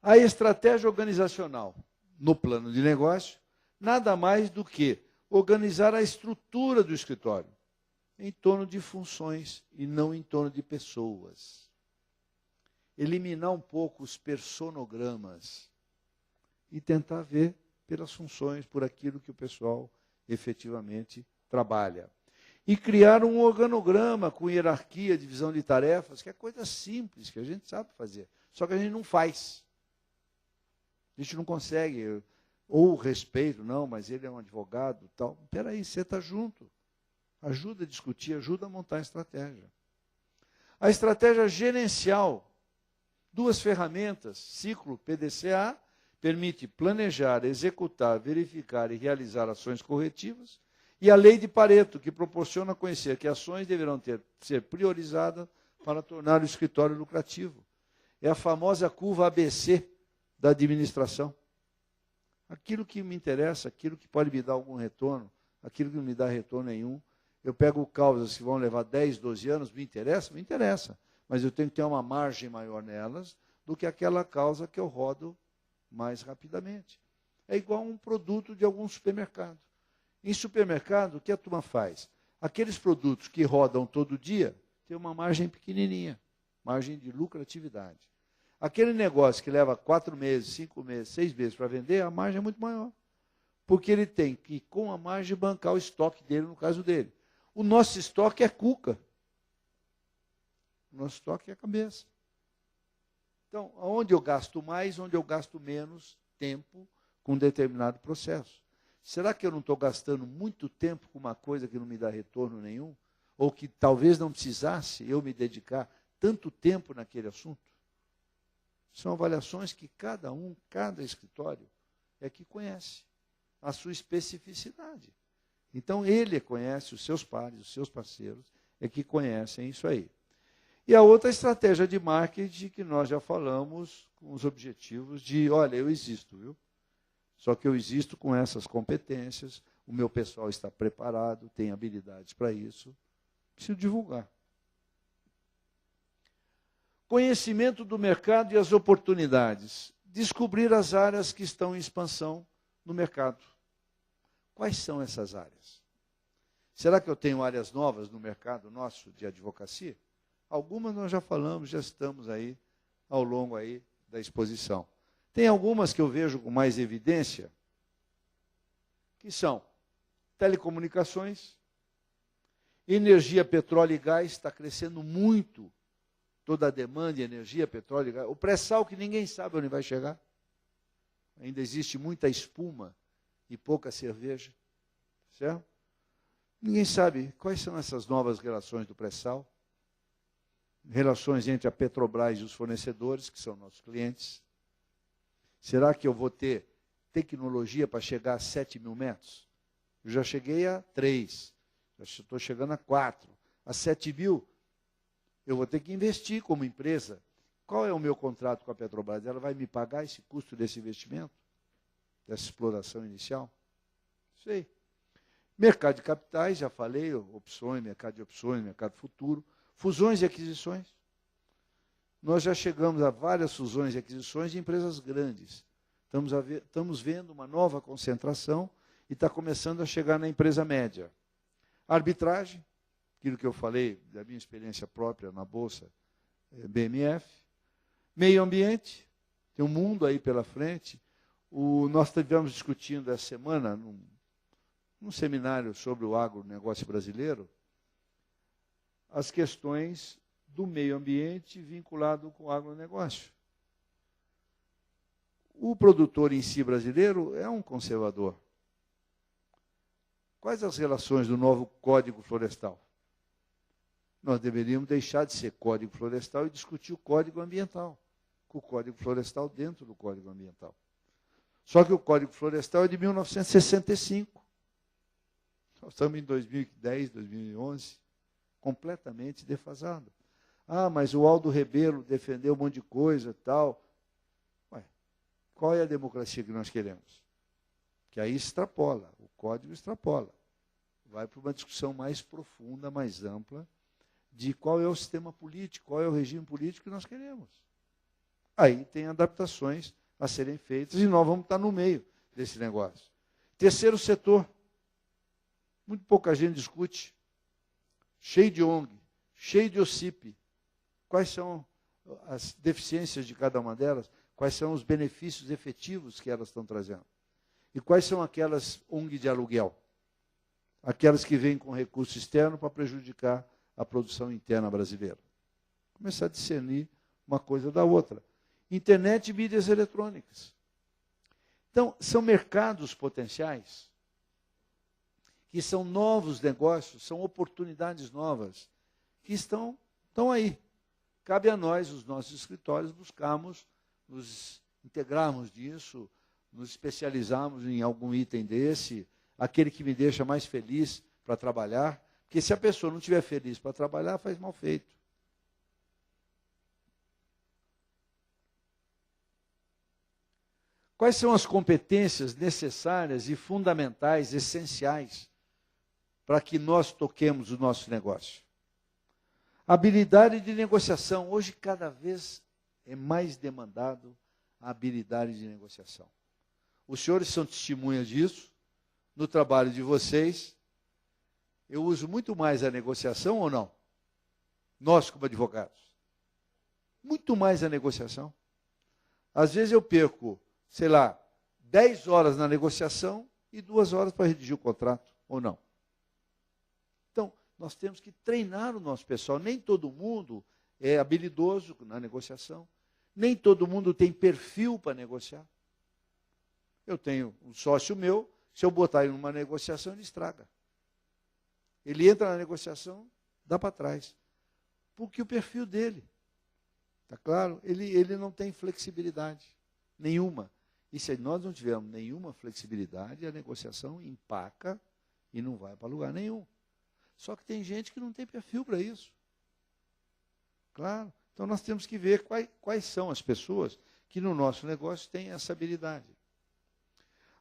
A estratégia organizacional no plano de negócio, nada mais do que organizar a estrutura do escritório em torno de funções e não em torno de pessoas. Eliminar um pouco os personogramas e tentar ver pelas funções, por aquilo que o pessoal efetivamente trabalha. E criar um organograma com hierarquia, divisão de tarefas, que é coisa simples, que a gente sabe fazer. Só que a gente não faz. A gente não consegue. Ou respeito, não, mas ele é um advogado, tal. Espera aí, você está junto. Ajuda a discutir, ajuda a montar a estratégia. A estratégia gerencial. 2 ferramentas, ciclo PDCA, permite planejar, executar, verificar e realizar ações corretivas, e a lei de Pareto, que proporciona conhecer que ações deverão ser priorizadas para tornar o escritório lucrativo. É a famosa curva ABC da administração. Aquilo que me interessa, aquilo que pode me dar algum retorno, aquilo que não me dá retorno nenhum, eu pego causas que vão levar 10, 12 anos, me interessa? Me interessa. Mas eu tenho que ter uma margem maior nelas do que aquela causa que eu rodo mais rapidamente. É igual um produto de algum supermercado. Em supermercado, o que a turma faz? Aqueles produtos que rodam todo dia, tem uma margem pequenininha, margem de lucratividade. Aquele negócio que leva 4 meses, 5 meses, 6 meses para vender, a margem é muito maior. Porque ele tem que, com a margem, bancar o estoque dele, no caso dele. O nosso estoque é cuca. O nosso estoque é a cabeça. Então, onde eu gasto mais, onde eu gasto menos tempo com um determinado processo. Será que eu não estou gastando muito tempo com uma coisa que não me dá retorno nenhum? Ou que talvez não precisasse eu me dedicar tanto tempo naquele assunto? São avaliações que cada escritório é que conhece a sua especificidade. Então, ele conhece os seus pares, os seus parceiros, é que conhecem isso aí. E a outra estratégia de marketing que nós já falamos, com os objetivos de, olha, eu existo, viu? Só que eu existo com essas competências, o meu pessoal está preparado, tem habilidades para isso, preciso divulgar. Conhecimento do mercado e as oportunidades. Descobrir as áreas que estão em expansão no mercado. Quais são essas áreas? Será que eu tenho áreas novas no mercado nosso de advocacia? Algumas nós já falamos, já estamos aí ao longo aí da exposição. Tem algumas que eu vejo com mais evidência, que são telecomunicações, energia, petróleo e gás, está crescendo muito toda a demanda de energia, petróleo e gás. O pré-sal que ninguém sabe onde vai chegar. Ainda existe muita espuma e pouca cerveja. Certo? Ninguém sabe quais são essas novas relações do pré-sal. Relações entre a Petrobras e os fornecedores, que são nossos clientes. Será que eu vou ter tecnologia para chegar a 7.000 metros? Eu já cheguei a 3, já estou chegando a 4. A 7.000, eu vou ter que investir como empresa. Qual é o meu contrato com a Petrobras? Ela vai me pagar esse custo desse investimento? Dessa exploração inicial? Sei. Mercado de capitais, já falei, opções, mercado de opções, mercado futuro. Fusões e aquisições. Nós já chegamos a várias fusões e aquisições de empresas grandes. Estamos vendo uma nova concentração e está começando a chegar na empresa média. Arbitragem, aquilo que eu falei da minha experiência própria na Bolsa BMF. Meio ambiente, tem um mundo aí pela frente. Nós estivemos discutindo essa semana, num seminário sobre o agronegócio brasileiro, as questões do meio ambiente vinculado com o agronegócio. O produtor em si brasileiro é um conservador. Quais as relações do novo Código Florestal? Nós deveríamos deixar de ser Código Florestal e discutir o Código Ambiental, com o Código Florestal dentro do Código Ambiental. Só que o Código Florestal é de 1965. Nós estamos em 2010, 2011, completamente defasado. Ah, mas o Aldo Rebelo defendeu um monte de coisa e tal. Ué, qual é a democracia que nós queremos? Que aí extrapola, o código extrapola. Vai para uma discussão mais profunda, mais ampla, de qual é o sistema político, qual é o regime político que nós queremos. Aí tem adaptações a serem feitas e nós vamos estar no meio desse negócio. Terceiro setor, muito pouca gente discute, cheio de ONG, cheio de OCIP. Quais são as deficiências de cada uma delas? Quais são os benefícios efetivos que elas estão trazendo? E quais são aquelas ONG de aluguel? Aquelas que vêm com recurso externo para prejudicar a produção interna brasileira. Começar a discernir uma coisa da outra. Internet e mídias eletrônicas. Então, são mercados potenciais, que são novos negócios, são oportunidades novas, que estão aí. Cabe a nós, os nossos escritórios, buscarmos, nos integrarmos disso, nos especializarmos em algum item desse, aquele que me deixa mais feliz para trabalhar, porque se a pessoa não estiver feliz para trabalhar, faz mal feito. Quais são as competências necessárias e fundamentais, essenciais, para que nós toquemos o nosso negócio? Habilidade de negociação. Hoje, cada vez é mais demandado a habilidade de negociação. Os senhores são testemunhas disso, no trabalho de vocês. Eu uso muito mais a negociação ou não? Nós, como advogados. Muito mais a negociação. Às vezes eu perco, sei lá, 10 horas na negociação e 2 horas para redigir o contrato, ou não? Então, nós temos que treinar o nosso pessoal. Nem todo mundo é habilidoso na negociação. Nem todo mundo tem perfil para negociar. Eu tenho um sócio meu, se eu botar ele numa negociação, ele estraga. Ele entra na negociação, dá para trás. Porque o perfil dele, está claro? Ele não tem flexibilidade nenhuma. E se nós não tivermos nenhuma flexibilidade, a negociação empaca e não vai para lugar nenhum. Só que tem gente que não tem perfil para isso. Claro. Então nós temos que ver quais são as pessoas que no nosso negócio têm essa habilidade.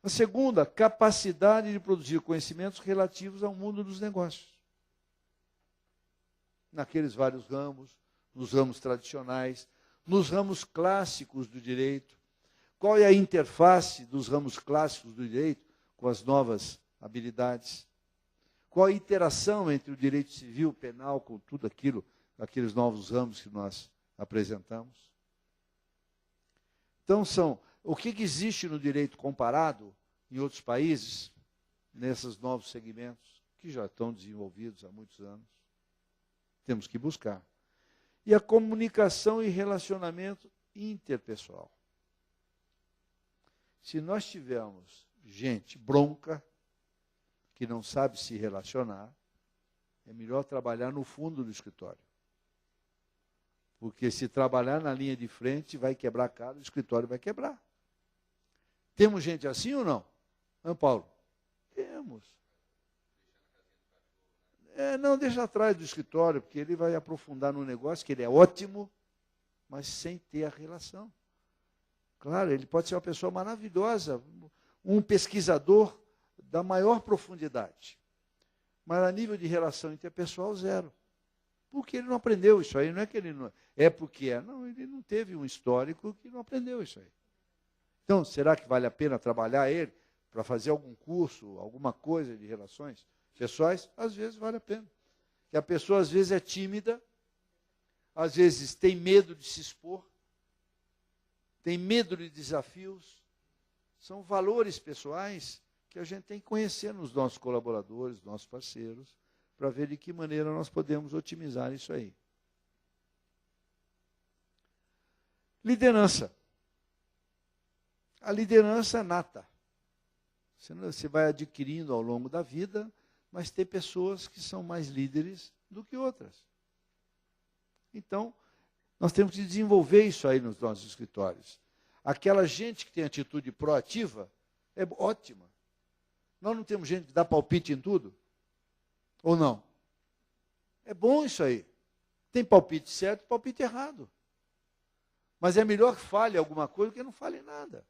A segunda, capacidade de produzir conhecimentos relativos ao mundo dos negócios. Naqueles vários ramos, nos ramos tradicionais, nos ramos clássicos do direito. Qual é a interface dos ramos clássicos do direito com as novas habilidades? Qual a interação entre o direito civil, penal, com tudo aquilo, aqueles novos ramos que nós apresentamos? Então, o que existe no direito comparado em outros países, nesses novos segmentos, que já estão desenvolvidos há muitos anos? Temos que buscar. E a comunicação e relacionamento interpessoal. Se nós tivermos gente bronca, que não sabe se relacionar, é melhor trabalhar no fundo do escritório. Porque se trabalhar na linha de frente, vai quebrar a cara, o escritório vai quebrar. Temos gente assim ou não? Não, Paulo? Temos. Não, deixa atrás do escritório, porque ele vai aprofundar no negócio, que ele é ótimo, mas sem ter a relação. Claro, ele pode ser uma pessoa maravilhosa, um pesquisador da maior profundidade. Mas a nível de relação interpessoal, zero. Porque ele não aprendeu isso aí, não é que ele não... É porque é. Não, ele não teve um histórico que não aprendeu isso aí. Então, será que vale a pena trabalhar ele para fazer algum curso, alguma coisa de relações pessoais? Às vezes vale a pena. Que a pessoa, às vezes, é tímida, às vezes tem medo de se expor, tem medo de desafios. São valores pessoais que a gente tem que conhecer nos nossos colaboradores, nossos parceiros, para ver de que maneira nós podemos otimizar isso aí. Liderança. A liderança nata. Você vai adquirindo ao longo da vida, mas tem pessoas que são mais líderes do que outras. Então, nós temos que desenvolver isso aí nos nossos escritórios. Aquela gente que tem atitude proativa é ótima. Nós não temos gente que dá palpite em tudo? Ou não? É bom isso aí. Tem palpite certo e palpite errado. Mas é melhor que fale alguma coisa do que não fale nada.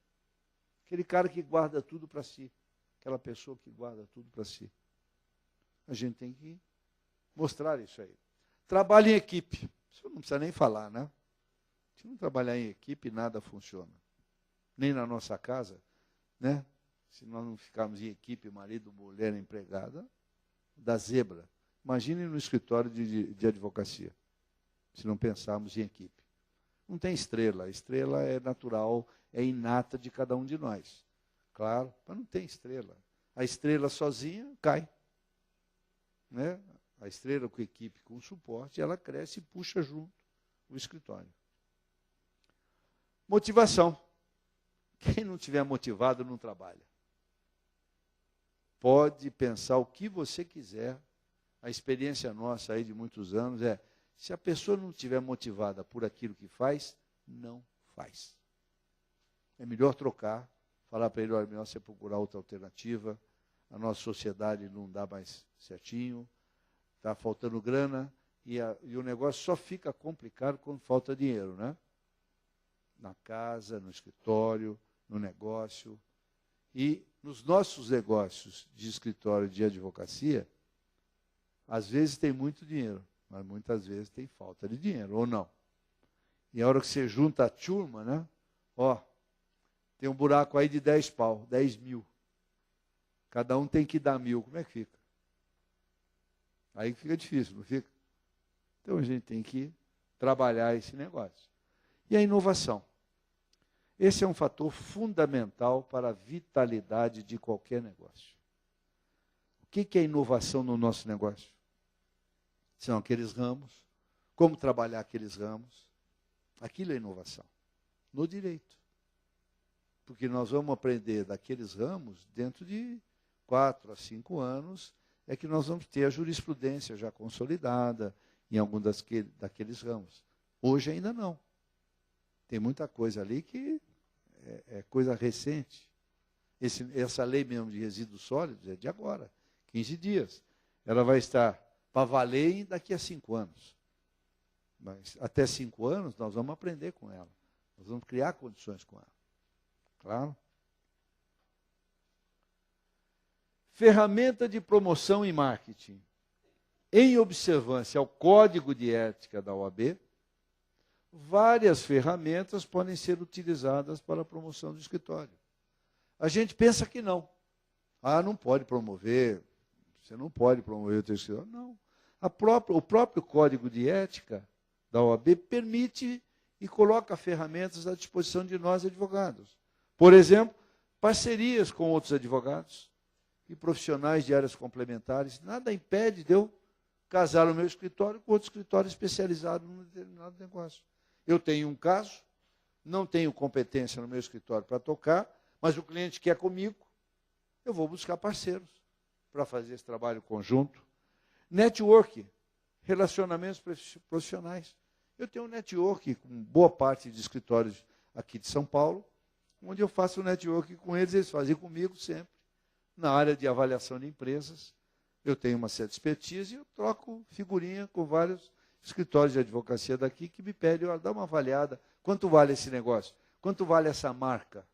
Aquele cara que guarda tudo para si. Aquela pessoa que guarda tudo para si. A gente tem que mostrar isso aí. Trabalho em equipe. Isso não precisa nem falar, né? Se não trabalhar em equipe, nada funciona. Nem na nossa casa, né? Se nós não ficarmos em equipe, marido, mulher, empregada, da zebra. Imagine no escritório de advocacia, se não pensarmos em equipe. Não tem estrela. A estrela é natural, é inata de cada um de nós. Claro, mas não tem estrela. A estrela sozinha cai. Né? A estrela com equipe, com suporte, ela cresce e puxa junto o escritório. Motivação. Quem não estiver motivado não trabalha. Pode pensar o que você quiser. A experiência nossa aí de muitos anos é, se a pessoa não estiver motivada por aquilo que faz, não faz. É melhor trocar, falar para ele, olha, é melhor você procurar outra alternativa, a nossa sociedade não dá mais certinho, está faltando grana, e o negócio só fica complicado quando falta dinheiro, né? Na casa, no escritório, no negócio. E nos nossos negócios de escritório de advocacia, às vezes tem muito dinheiro, mas muitas vezes tem falta de dinheiro, ou não. E a hora que você junta a turma, né? Ó, tem um buraco aí de 10 pau, 10 mil. Cada um tem que dar 1.000. Como é que fica? Aí fica difícil, não fica? Então a gente tem que trabalhar esse negócio. E a inovação. Esse é um fator fundamental para a vitalidade de qualquer negócio. O que é inovação no nosso negócio? São aqueles ramos, como trabalhar aqueles ramos. Aquilo é inovação. No direito. Porque nós vamos aprender daqueles ramos dentro de 4 a 5 anos, é que nós vamos ter a jurisprudência já consolidada em algum daqueles ramos. Hoje ainda não. Tem muita coisa ali que é coisa recente. Essa lei mesmo de resíduos sólidos é de agora, 15 dias. Ela vai estar para valer daqui a 5 anos. Mas até 5 anos nós vamos aprender com ela. Nós vamos criar condições com ela. Claro? Ferramenta de promoção e marketing. Em observância ao Código de Ética da OAB, várias ferramentas podem ser utilizadas para a promoção do escritório. A gente pensa que não. Não pode promover, você não pode promover o teu escritório. Não. O próprio Código de Ética da OAB permite e coloca ferramentas à disposição de nós, advogados. Por exemplo, parcerias com outros advogados e profissionais de áreas complementares. Nada impede de eu casar o meu escritório com outro escritório especializado num determinado negócio. Eu tenho um caso, não tenho competência no meu escritório para tocar, mas o cliente quer comigo, eu vou buscar parceiros para fazer esse trabalho conjunto. Network, relacionamentos profissionais. Eu tenho um network com boa parte de escritórios aqui de São Paulo, onde eu faço network com eles fazem comigo sempre. Na área de avaliação de empresas, eu tenho uma certa expertise e eu troco figurinha com vários escritórios de advocacia daqui que me pedem, dá uma avaliada, quanto vale esse negócio? Quanto vale essa marca?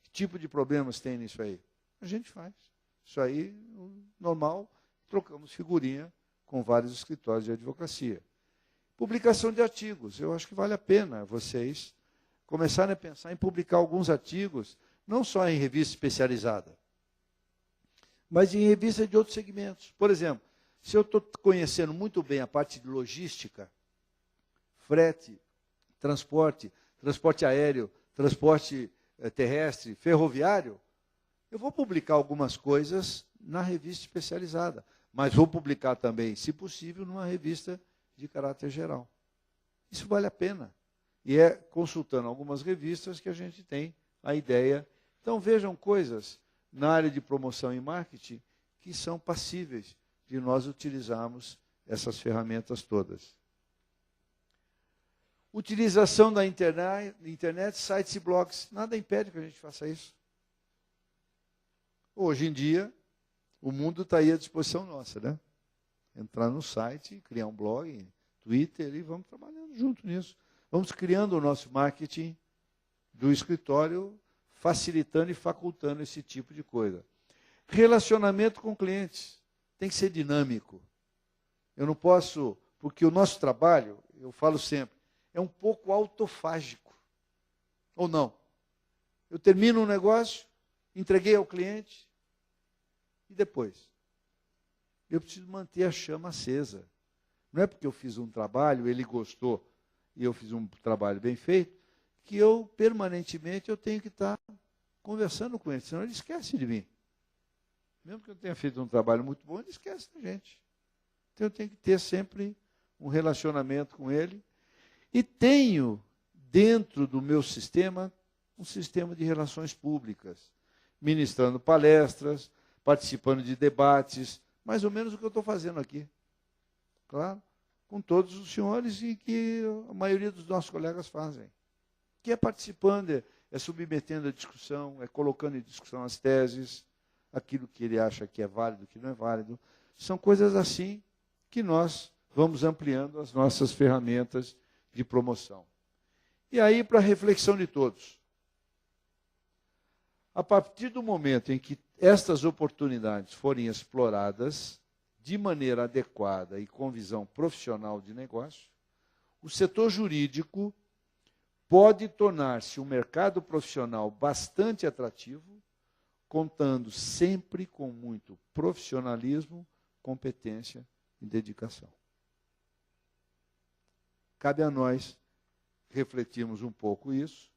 Que tipo de problemas tem nisso aí? A gente faz. Isso aí, normal, trocamos figurinha com vários escritórios de advocacia. Publicação de artigos. Eu acho que vale a pena vocês começarem a pensar em publicar alguns artigos, não só em revista especializada, mas em revista de outros segmentos. Por exemplo, se eu estou conhecendo muito bem a parte de logística, frete, transporte aéreo, transporte terrestre, ferroviário, eu vou publicar algumas coisas na revista especializada, mas vou publicar também, se possível, numa revista de caráter geral. Isso vale a pena. E é consultando algumas revistas que a gente tem a ideia. Então vejam coisas na área de promoção e marketing que são passíveis de nós utilizarmos essas ferramentas todas. Utilização da internet, sites e blogs. Nada impede que a gente faça isso. Hoje em dia, o mundo está aí à disposição nossa, né? Entrar no site, criar um blog, Twitter, e vamos trabalhando junto nisso. Vamos criando o nosso marketing do escritório, facilitando e facultando esse tipo de coisa. Relacionamento com clientes tem que ser dinâmico. Eu não posso, porque o nosso trabalho, eu falo sempre, é um pouco autofágico. Ou não? Eu termino um negócio, entreguei ao cliente, e depois? Eu preciso manter a chama acesa. Não é porque eu fiz um trabalho, ele gostou, e eu fiz um trabalho bem feito, que eu, permanentemente, eu tenho que estar conversando com ele, senão ele esquece de mim. Mesmo que eu tenha feito um trabalho muito bom, ele esquece da gente. Então eu tenho que ter sempre um relacionamento com ele. E tenho, dentro do meu sistema, um sistema de relações públicas, ministrando palestras, participando de debates, mais ou menos o que eu estou fazendo aqui. Claro, com todos os senhores e que a maioria dos nossos colegas fazem. Que é participando, é submetendo a discussão, é colocando em discussão as teses, aquilo que ele acha que é válido, que não é válido. São coisas assim que nós vamos ampliando as nossas ferramentas de promoção. E aí, para a reflexão de todos. A partir do momento em que estas oportunidades forem exploradas de maneira adequada e com visão profissional de negócio, o setor jurídico pode tornar-se um mercado profissional bastante atrativo, contando sempre com muito profissionalismo, competência e dedicação. Cabe a nós refletirmos um pouco isso.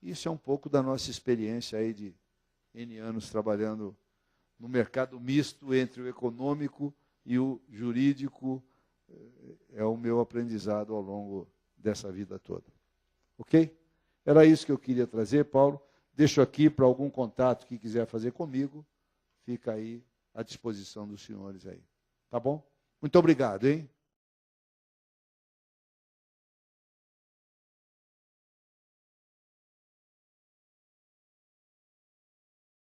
Isso é um pouco da nossa experiência aí de N anos trabalhando no mercado misto entre o econômico e o jurídico. É o meu aprendizado ao longo dessa vida toda. Ok? Era isso que eu queria trazer, Paulo. Deixo aqui para algum contato que quiser fazer comigo. Fica aí à disposição dos senhores aí. Tá bom? Muito obrigado, hein?